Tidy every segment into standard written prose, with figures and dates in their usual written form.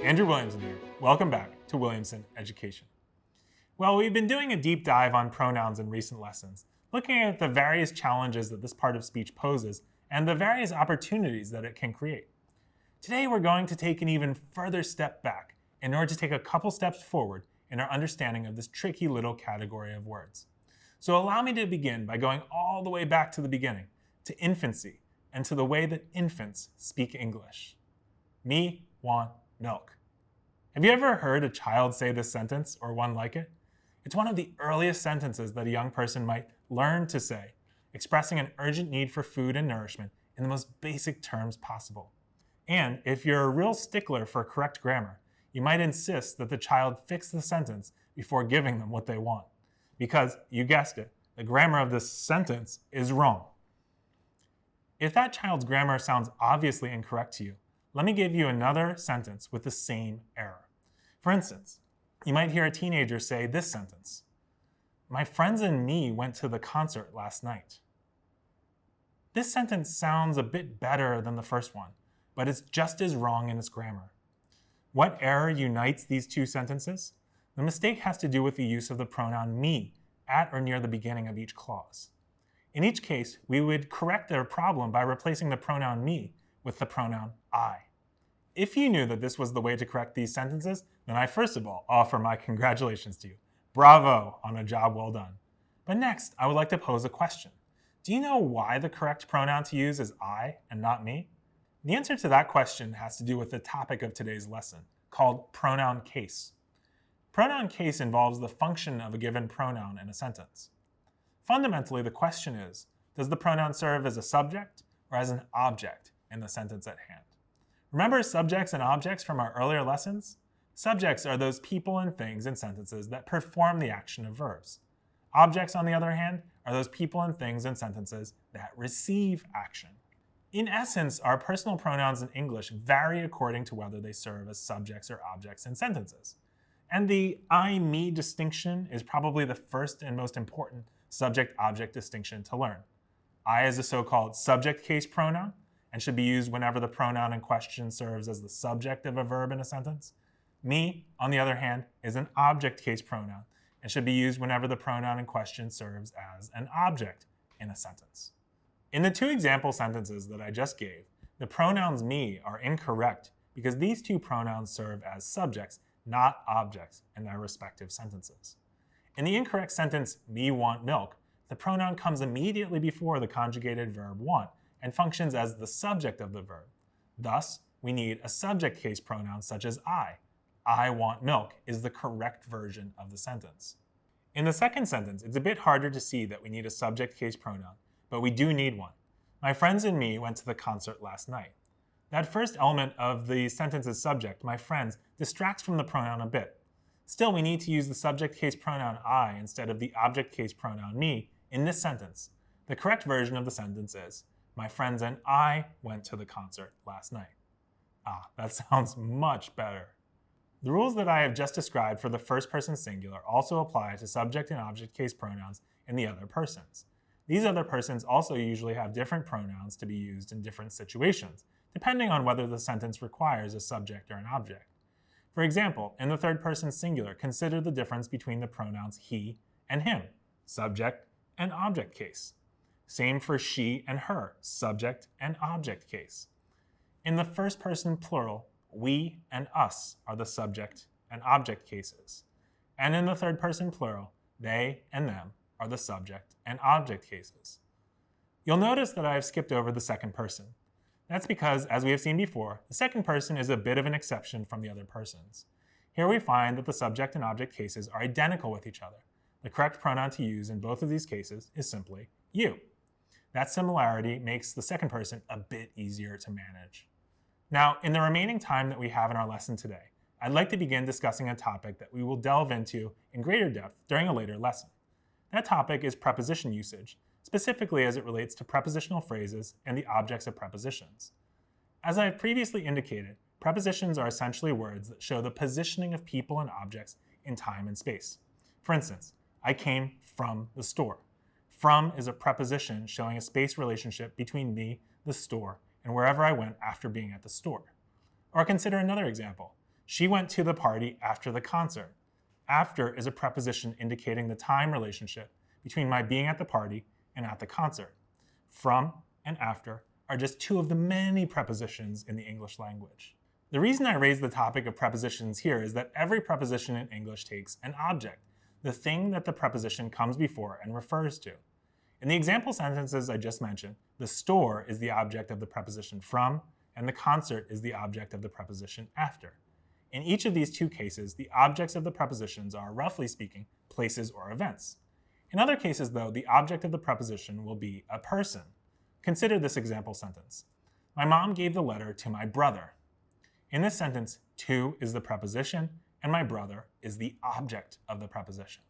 Andrew Williamson here. Welcome back to Williamson Education. Well, we've been doing a deep dive on pronouns in recent lessons, looking at the various challenges that this part of speech poses and the various opportunities that it can create. Today, we're going to take an even further step back in order to take a couple steps forward in our understanding of this tricky little category of words. So allow me to begin by going all the way back to the beginning, to infancy, and to the way that infants speak English. Me want milk. Have you ever heard a child say this sentence or one like it? It's one of the earliest sentences that a young person might learn to say, expressing an urgent need for food and nourishment in the most basic terms possible. And if you're a real stickler for correct grammar, you might insist that the child fix the sentence before giving them what they want. Because, you guessed it, the grammar of this sentence is wrong. If that child's grammar sounds obviously incorrect to you, let me give you another sentence with the same error. For instance, you might hear a teenager say this sentence: "My friends and me went to the concert last night." This sentence sounds a bit better than the first one, but it's just as wrong in its grammar. What error unites these two sentences? The mistake has to do with the use of the pronoun me at or near the beginning of each clause. In each case, we would correct their problem by replacing the pronoun me with the pronoun I. If you knew that this was the way to correct these sentences, then I first of all offer my congratulations to you. Bravo on a job well done. But next, I would like to pose a question. Do you know why the correct pronoun to use is I and not me? The answer to that question has to do with the topic of today's lesson, called pronoun case. Pronoun case involves the function of a given pronoun in a sentence. Fundamentally, the question is, does the pronoun serve as a subject or as an object in the sentence at hand? Remember subjects and objects from our earlier lessons? Subjects are those people and things in sentences that perform the action of verbs. Objects, on the other hand, are those people and things in sentences that receive action. In essence, our personal pronouns in English vary according to whether they serve as subjects or objects in sentences. And the I-me distinction is probably the first and most important subject-object distinction to learn. I is a so-called subject case pronoun and should be used whenever the pronoun in question serves as the subject of a verb in a sentence. Me, on the other hand, is an object case pronoun and should be used whenever the pronoun in question serves as an object in a sentence. In the two example sentences that I just gave, the pronouns me are incorrect because these two pronouns serve as subjects, not objects, in their respective sentences. In the incorrect sentence, me want milk, the pronoun comes immediately before the conjugated verb want and functions as the subject of the verb. Thus, we need a subject case pronoun such as I want milk is the correct version of the sentence. In the second sentence, it's a bit harder to see that we need a subject case pronoun, but we do need one. My friends and me went to the concert last night. That first element of the sentence's subject, my friends, distracts from the pronoun a bit. Still, we need to use the subject case pronoun I instead of the object case pronoun me in this sentence. The correct version of the sentence is, my friends and I went to the concert last night. That sounds much better. The rules that I have just described for the first person singular also apply to subject and object case pronouns in the other persons. These other persons also usually have different pronouns to be used in different situations, depending on whether the sentence requires a subject or an object. For example, in the third person singular, consider the difference between the pronouns he and him, subject and object case. Same for she and her, subject and object case. In the first person plural, we and us are the subject and object cases. And in the third person plural, they and them are the subject and object cases. You'll notice that I have skipped over the second person. That's because, as we have seen before, the second person is a bit of an exception from the other persons. Here we find that the subject and object cases are identical with each other. The correct pronoun to use in both of these cases is simply you. That similarity makes the second person a bit easier to manage. Now, in the remaining time that we have in our lesson today, I'd like to begin discussing a topic that we will delve into in greater depth during a later lesson. That topic is preposition usage, specifically as it relates to prepositional phrases and the objects of prepositions. As I have previously indicated, prepositions are essentially words that show the positioning of people and objects in time and space. For instance, I came from the store. From is a preposition showing a space relationship between me, the store, and wherever I went after being at the store. Or consider another example. She went to the party after the concert. After is a preposition indicating the time relationship between my being at the party and at the concert. From and after are just two of the many prepositions in the English language. The reason I raise the topic of prepositions here is that every preposition in English takes an object, the thing that the preposition comes before and refers to. In the example sentences I just mentioned, the store is the object of the preposition from, and the concert is the object of the preposition after. In each of these two cases, the objects of the prepositions are, roughly speaking, places or events. In other cases, though, the object of the preposition will be a person. Consider this example sentence. My mom gave the letter to my brother. In this sentence, to is the preposition, and my brother is the object of the preposition.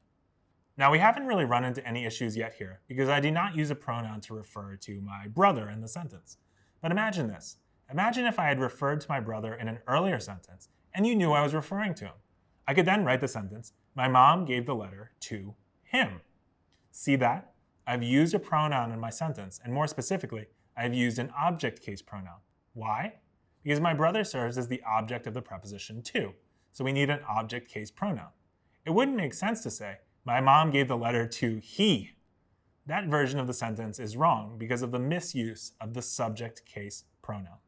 Now, we haven't really run into any issues yet here, because I do not use a pronoun to refer to my brother in the sentence. But imagine this. Imagine if I had referred to my brother in an earlier sentence, and you knew I was referring to him. I could then write the sentence, my mom gave the letter to him. See that? I've used a pronoun in my sentence, and more specifically, I've used an object case pronoun. Why? Because my brother serves as the object of the preposition to, so we need an object case pronoun. It wouldn't make sense to say, my mom gave the letter to he. That version of the sentence is wrong because of the misuse of the subject case pronoun.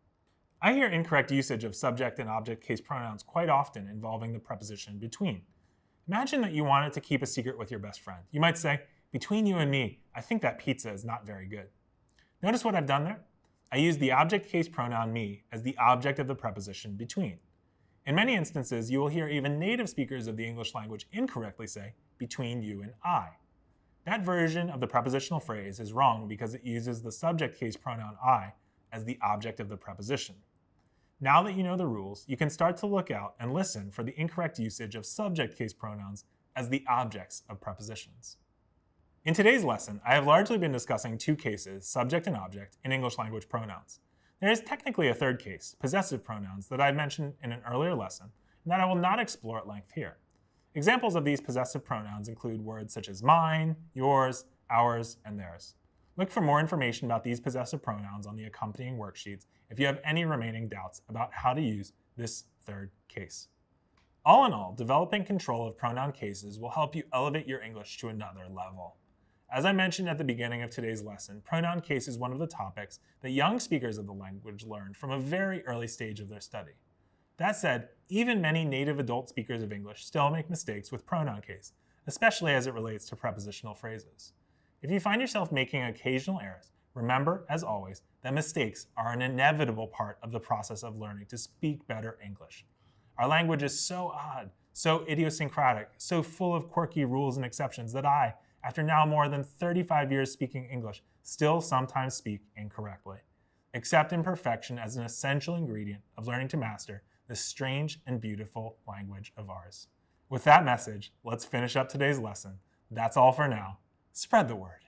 I hear incorrect usage of subject and object case pronouns quite often involving the preposition between. Imagine that you wanted to keep a secret with your best friend. You might say, between you and me, I think that pizza is not very good. Notice what I've done there? I used the object case pronoun me as the object of the preposition between. In many instances, you will hear even native speakers of the English language incorrectly say, between you and I. That version of the prepositional phrase is wrong because it uses the subject case pronoun I as the object of the preposition. Now that you know the rules, you can start to look out and listen for the incorrect usage of subject case pronouns as the objects of prepositions. In today's lesson, I have largely been discussing two cases, subject and object, in English language pronouns. There is technically a third case, possessive pronouns, that I mentioned in an earlier lesson, and that I will not explore at length here. Examples of these possessive pronouns include words such as mine, yours, ours, and theirs. Look for more information about these possessive pronouns on the accompanying worksheets if you have any remaining doubts about how to use this third case. All in all, developing control of pronoun cases will help you elevate your English to another level. As I mentioned at the beginning of today's lesson, pronoun case is one of the topics that young speakers of the language learn from a very early stage of their study. That said, even many native adult speakers of English still make mistakes with pronoun case, especially as it relates to prepositional phrases. If you find yourself making occasional errors, remember, as always, that mistakes are an inevitable part of the process of learning to speak better English. Our language is so odd, so idiosyncratic, so full of quirky rules and exceptions that I, after now more than 35 years speaking English, still sometimes speak incorrectly. Accept imperfection as an essential ingredient of learning to master this strange and beautiful language of ours. With that message, let's finish up today's lesson. That's all for now. Spread the word.